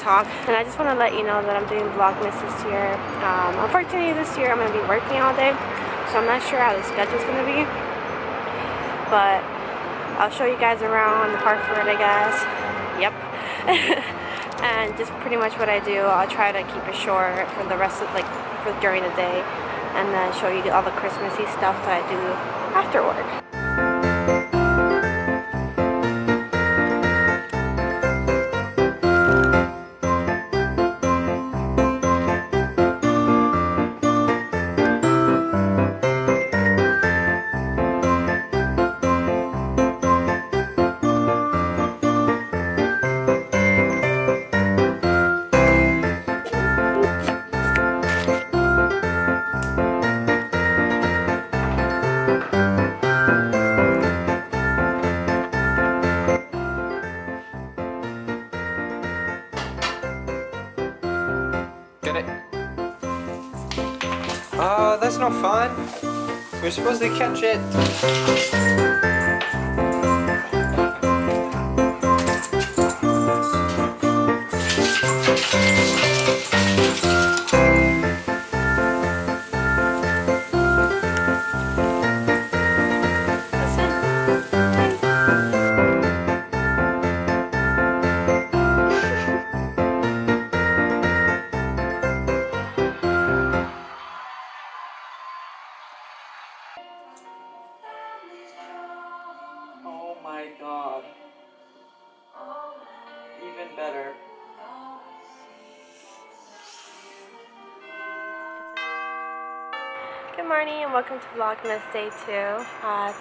talk, and I just want to let you know that I'm doing Vlogmas this year. Unfortunately, this year I'm going to be working all day, so I'm not sure how the schedule's going to be, but I'll show you guys around the park for it, I guess. Yep. And just pretty much what I do, I'll try to keep it short for the rest of, for during the day, and then show you all the Christmassy stuff that I do after work. Oh, that's no fun. We're supposed to catch it. Oh my god. Even better. Good morning and welcome to Vlogmas Day 2.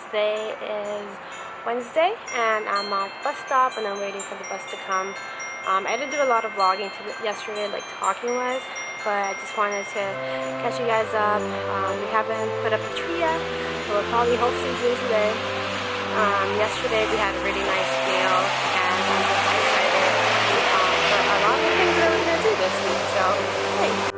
Today is Wednesday and I'm at the bus stop and I'm waiting for the bus to come. I didn't do a lot of vlogging yesterday, like talking was, but I just wanted to catch you guys up. We haven't put up the tree yet, so we'll probably hopefully do it today. Yesterday we had a really nice meal and I'm just excited for a lot of things that we're going to do this week, so hey.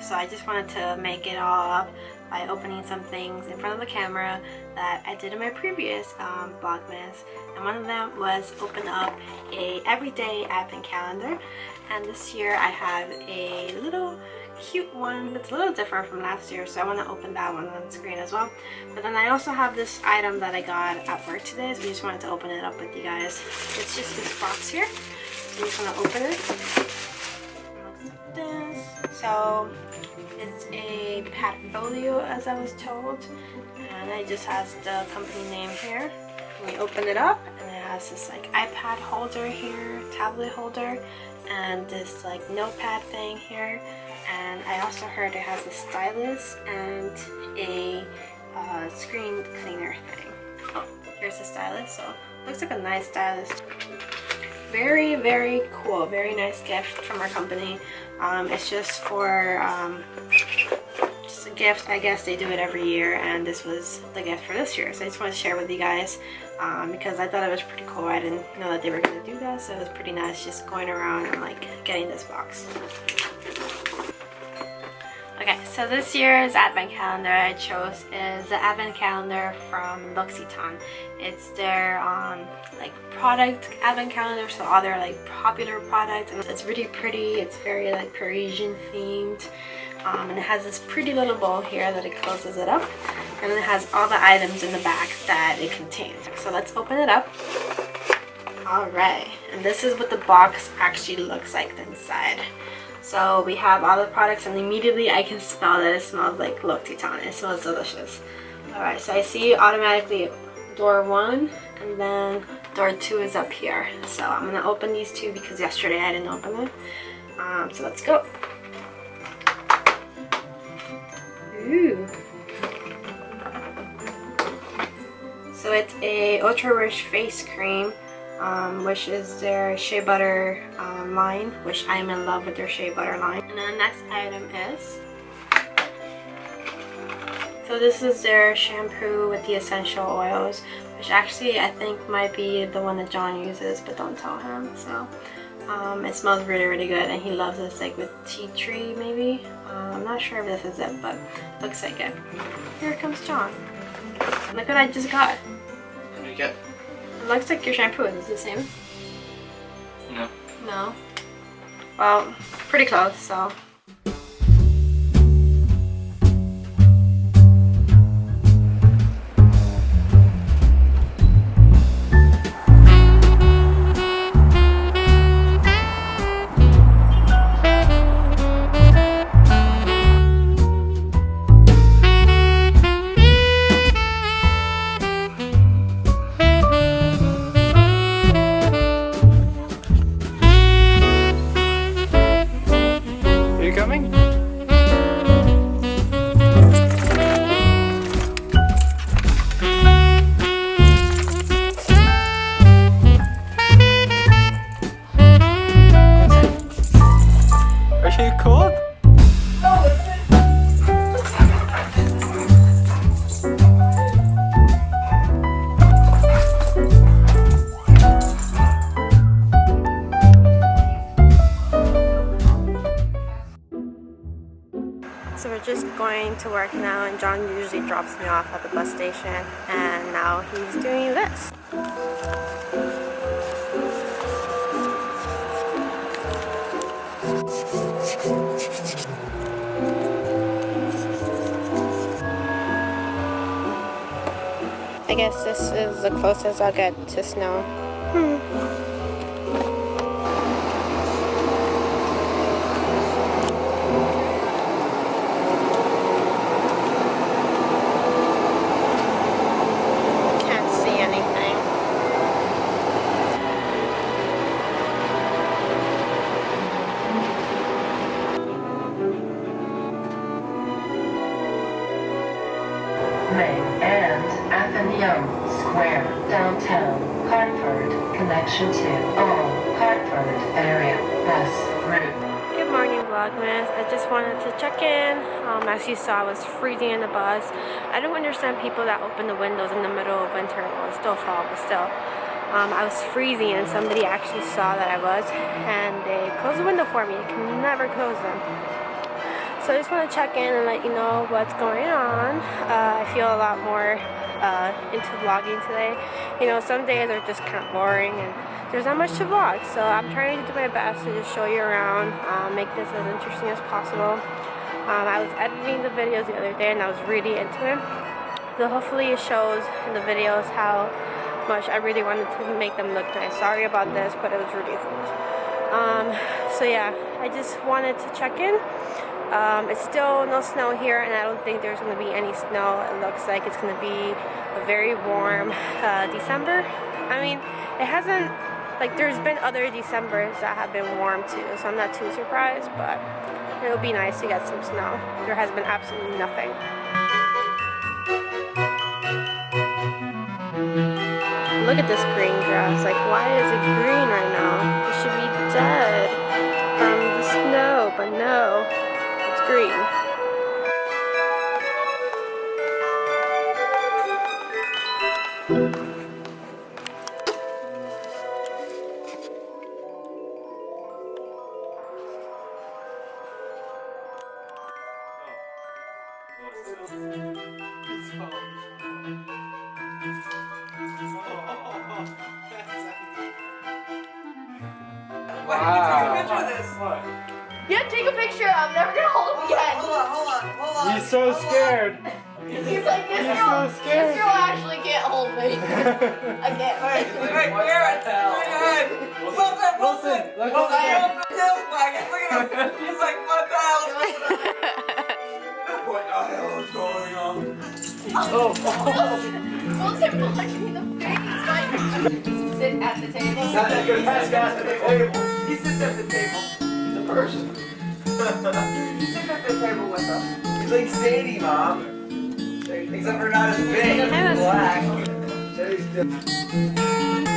So I just wanted to make it all up by opening some things in front of the camera that I did in my previous Vlogmas, and one of them was open up a everyday advent calendar, and this year I have a little cute one that's a little different from last year, so I want to open that one on the screen as well. But then I also have this item that I got at work today, so I just wanted to open it up with you guys. It's just this box here, so I'm just going to open it. So it's a portfolio, as I was told, and it just has the company name here. We open it up and it has this like iPad holder here, tablet holder, and this like notepad thing here. And I also heard it has a stylus and a screen cleaner thing. Oh, here's the stylus. So it looks like a nice stylus. Very, very cool. Very nice gift from our company. It's just for just a gift. I guess they do it every year, and this was the gift for this year. So I just want to share with you guys because I thought it was pretty cool. I didn't know that they were going to do that, so it was pretty nice just going around and like getting this box. Okay, so this year's advent calendar I chose is the advent calendar from L'Occitane. It's their like product advent calendar, so all their like popular products, and it's really pretty. It's very like Parisian themed, and it has this pretty little bowl here that it closes it up, and then it has all the items in the back that it contains. So let's open it up. Alright, and this is what the box actually looks like inside. So we have all the products, and immediately I can smell that it smells like L'Occitane. It smells delicious. Alright, so I see automatically door 1, and then door 2 is up here. So I'm gonna open these two because yesterday I didn't open it. So let's go. Ooh. So it's a Ultra Rich face cream, which is their shea butter line, which I'm in love with their shea butter line. And then the next item is, so this is their shampoo with the essential oils, which actually I think might be the one that John uses, but don't tell him. So it smells really, really good, and he loves this like with tea tree maybe. I'm not sure if this is it, but looks like it. Here comes John. Look what I just got. What did you get? It looks like your shampoo. Is it the same? No. No. Well, pretty close, so. So we're just going to work now, and John usually drops me off at the bus station, and now he's doing this. I guess this is the closest I'll get to snow. Square, downtown, Hartford, connection to all Hartford area bus route. Good morning, Vlogmas. I just wanted to check in. As you saw, I was freezing in the bus. I don't understand people that open the windows in the middle of winter. Well, it's still fall, but still. I was freezing, and somebody actually saw that I was, and they closed the window for me. You can never close them. So I just want to check in and let you know what's going on. I feel a lot more into vlogging today. You know, some days are just kind of boring and there's not much to vlog, so I'm trying to do my best to just show you around, make this as interesting as possible. I was editing the videos the other day and I was really into it, so hopefully it shows in the videos how much I really wanted to make them look nice. Sorry about this, but it was really cool. So yeah, I just wanted to check in. It's still no snow here, and I don't think there's going to be any snow. It looks like it's going to be a very warm December. I mean, it hasn't, like, there's been other Decembers that have been warm too, so I'm not too surprised, but it'll be nice to get some snow. There has been absolutely nothing. Look at this green grass. Like, why is it green right now? It should be dead from the snow, but no. Green. Wow. Take a picture of this. What? Yeah, take a picture. I'm never gonna hold him again. Hold on. He's so scared. He's like, this He's girl, so scared. this girl actually can't hold me. Again. Hey, Garrett, look at him. Wilson. Look Wilson, at him. your tail's wagging. Look at him. He's like, what the hell? What the hell is going on? Wilson punched me in the face. Like, sit not that good pass gas at the table. He sits at the table. He's a person. He sits at the table with us. He's like Sadie, Mom. Except for not as big. Hi, Black. Sadie's different.